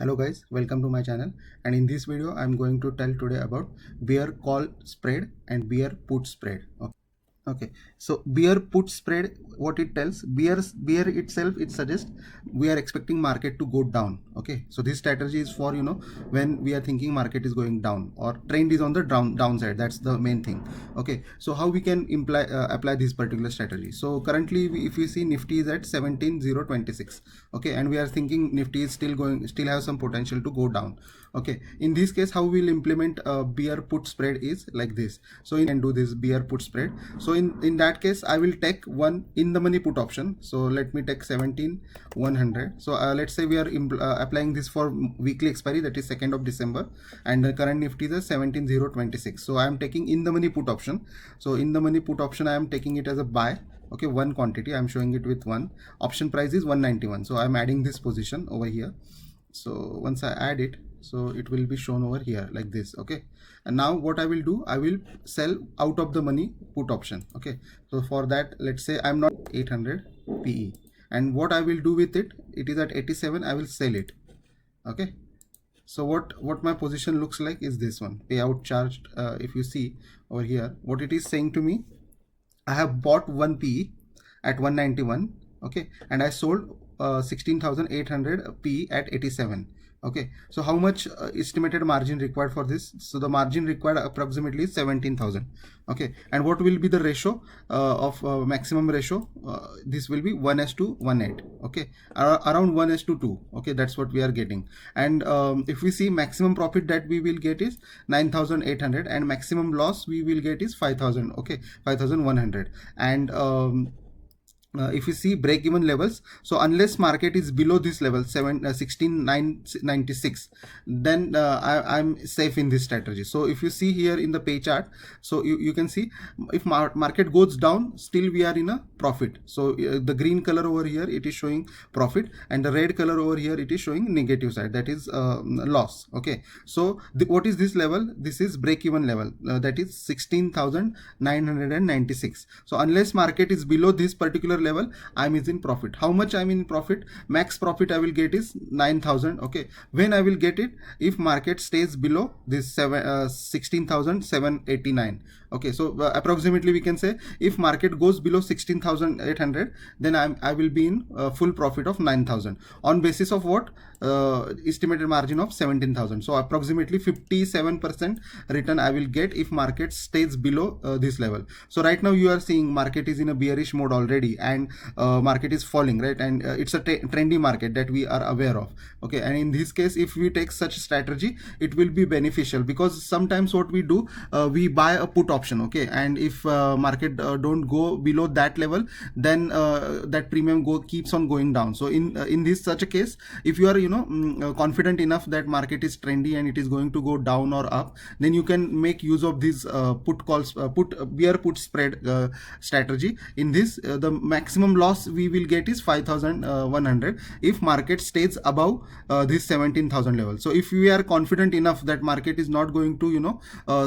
Hello guys, welcome to my channel, and in this video I'm going to tell today about bear call spread and bear put spread. Okay, so bear put spread, what it tells, bear itself, it suggests we are expecting market to go down. Okay, so this strategy is for when we are thinking market is going down or trend is on the downside. That's the main thing. Okay, so how we can apply this particular strategy? So currently if we see Nifty is at 17,026. Okay, and we are thinking Nifty is still has some potential to go down. Okay, in this case how we'll implement a bear put spread is like this. So you can do this bear put spread. So in that case I will take one in the money put option. So let me take 17,100. So let's say we are applying this for weekly expiry, that is 2nd of December, and the current Nifty is 17,026. So I am taking in the money put option. So in the money put option I am taking it as a buy. Okay, one quantity, I'm showing it with one. Option price is 191. So I'm adding this position over here. So once I add it, so it will be shown over here like this. Okay, and now what I will do, I will sell out of the money put option. Okay, so for that, let's say I'm not 800 PE, and what I will do with it, it is at 87, I will sell it. Okay, so what my position looks like is this one, payout charged. If you see over here, what it is saying to me, I have bought 1 PE at 191. Okay, and I sold 16,800 PE at 87. Okay, so how much estimated margin required for this? So the margin required approximately 17,000. Okay, and what will be the ratio of maximum ratio? This will be 1:18. Okay, around 1:2. Okay, that's what we are getting. And if we see, maximum profit that we will get is 9,800, and maximum loss we will get is 5,000. Okay, 5,100. And if you see break even levels, so unless market is below this level 16,996, then I'm safe in this strategy. So if you see here in the pay chart, so you can see if market goes down, still we are in a profit. So the green color over here, it is showing profit, and the red color over here, it is showing negative side, that is loss. Okay, so what is this level? This is break even level, that is 16,996. so unless market is below this particular level, I'm in profit. How much I'm in profit? Max profit I will get is 9,000. Okay, when I will get it? If market stays below this 16,789. Okay, so approximately we can say if market goes below 16,800, then I will be in full profit of 9,000 on basis of what? Estimated margin of 17,000. So approximately 57% return I will get if market stays below this level. So right now you are seeing market is in a bearish mode already, and market is falling, right? And it's a trendy market that we are aware of. Okay, and in this case, if we take such strategy, it will be beneficial, because sometimes what we do, we buy a put option. Okay, and if market don't go below that level, then that premium keeps on going down. So in this such a case, if you are confident enough that market is trendy and it is going to go down or up, then you can make use of this bear put spread strategy. In this, the maximum loss we will get is 5,100 if market stays above this 17,000 level. So if we are confident enough that market is not going to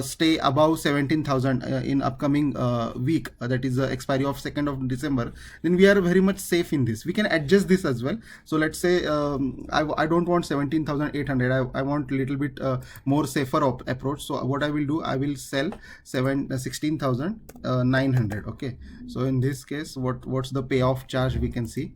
stay above 17,000 in upcoming week, that is the expiry of 2nd of December, then we are very much safe in this. We can adjust this as well. So let's say I don't want 17,800, I want a little bit more safer approach. So what I will do, I will sell 16,900. okay, so in this case, what's the payoff charge we can see?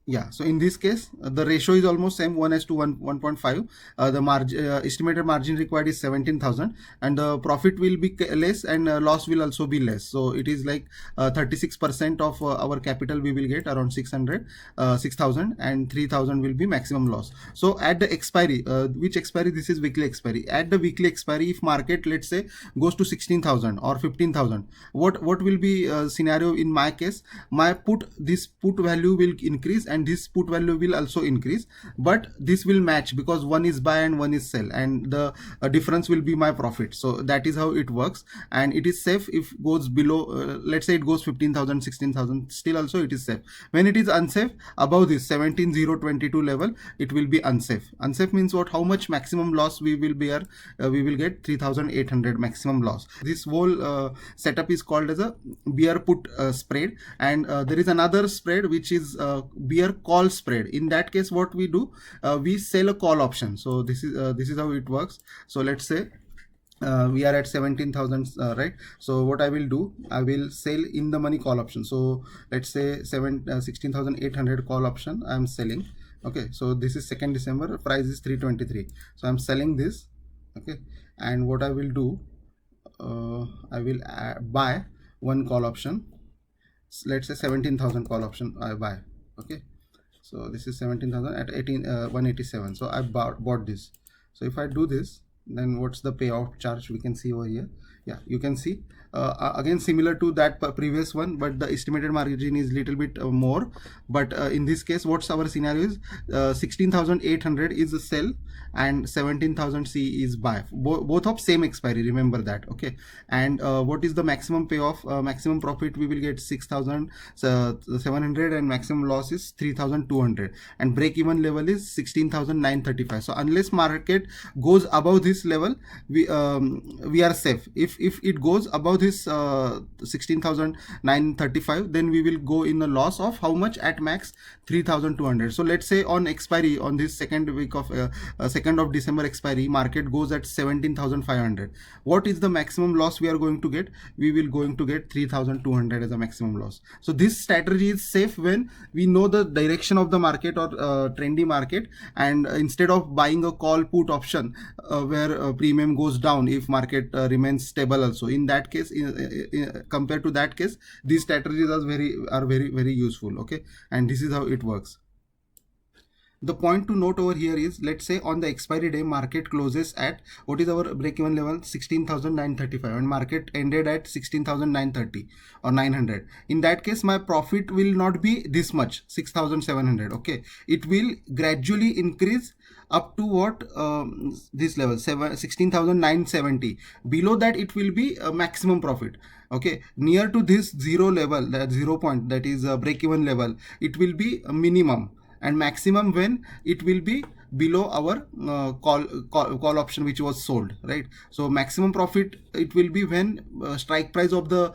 Yeah, so in this case the ratio is almost same, 1:1.5. The estimated margin required is 17,000, and the profit will be less, and loss will also be less. So it is like 36% of our capital we will get, around 6,000, and 3,000 will be maximum loss. So at the expiry, which expiry? This is weekly expiry. At the weekly expiry, if market, let's say, goes to 16,000 or 15,000, what will be scenario in my case? This put value will increase, and this put value will also increase, but this will match because one is buy and one is sell, and the difference will be my profit. So that is how it works, and it is safe if goes below, let's say it goes 15,000, 16,000, still also it is safe. When it is unsafe above this 17,022 level, it will be unsafe. Unsafe means what? How much maximum loss we will bear? We will get 3,800 maximum loss. This whole setup is called as a bear put spread, and there is another spread which is bear bear call spread. In that case, what we do, we sell a call option. So this is how it works. So let's say we are at 17,000, right? So what I will do, I will sell in the money call option. So let's say 16,800 call option I am selling. Okay, so this is 2nd December, price is 323. So I'm selling this. Okay, and what I will do, I will buy one call option. Let's say 17,000 call option I buy. Okay, so this is 17,000 at 187. So I bought this. So if I do this, then what's the payout charge we can see over here? Yeah, you can see again similar to that previous one, but the estimated margin is little bit more. But in this case, what's our scenario is 16,800 is a sell and 17,000 C is buy. Both of same expiry, remember that. Okay, and what is the maximum payoff? Maximum profit we will get 6,700 and maximum loss is 3,200, and break even level is 16,935. So unless market goes above this level, we are safe. If it goes above this 16,935, then we will go in a loss of how much? At max 3,200. So let's say on expiry, on this second week of 2nd of December expiry, market goes at 17,500. What is the maximum loss we are going to get? We will going to get 3,200 as a maximum loss. So this strategy is safe when we know the direction of the market or trendy market, and instead of buying a call put option where premium goes down if market remains stable also. In that case, compared to that case, these strategies are very useful. Okay, and this is how it works. The point to note over here is, let's say on the expiry day, market closes at, what is our break even level? 16,935, and market ended at 16,930 or 900. In that case, my profit will not be this much, 6,700. Okay, it will gradually increase up to what, this level, 16,970. Below that, it will be a maximum profit. Okay, near to this zero level, that 0 point, that is a break even level, it will be a minimum, and maximum when it will be below our call option which was sold, right? So maximum profit it will be when strike price of the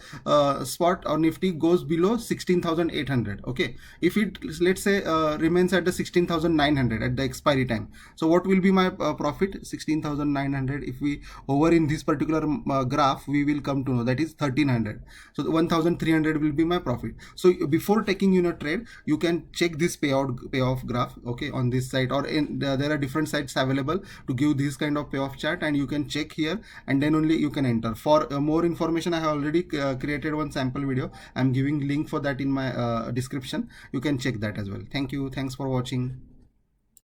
spot or Nifty goes below 16,800. Okay, if it, let's say, remains at the 16,900 at the expiry time, so what will be my profit? 16,900. If we hover in this particular graph, we will come to know that is 1,300. So 1,300 will be my profit. So before taking a trade, you can check this payoff graph, okay, on this site, or there are different sites available to give this kind of payoff chart, and you can check here, and then only you can enter. For more information, I have already created one sample video. I'm giving link for that in my description. You can check that as well. Thank you. Thanks for watching.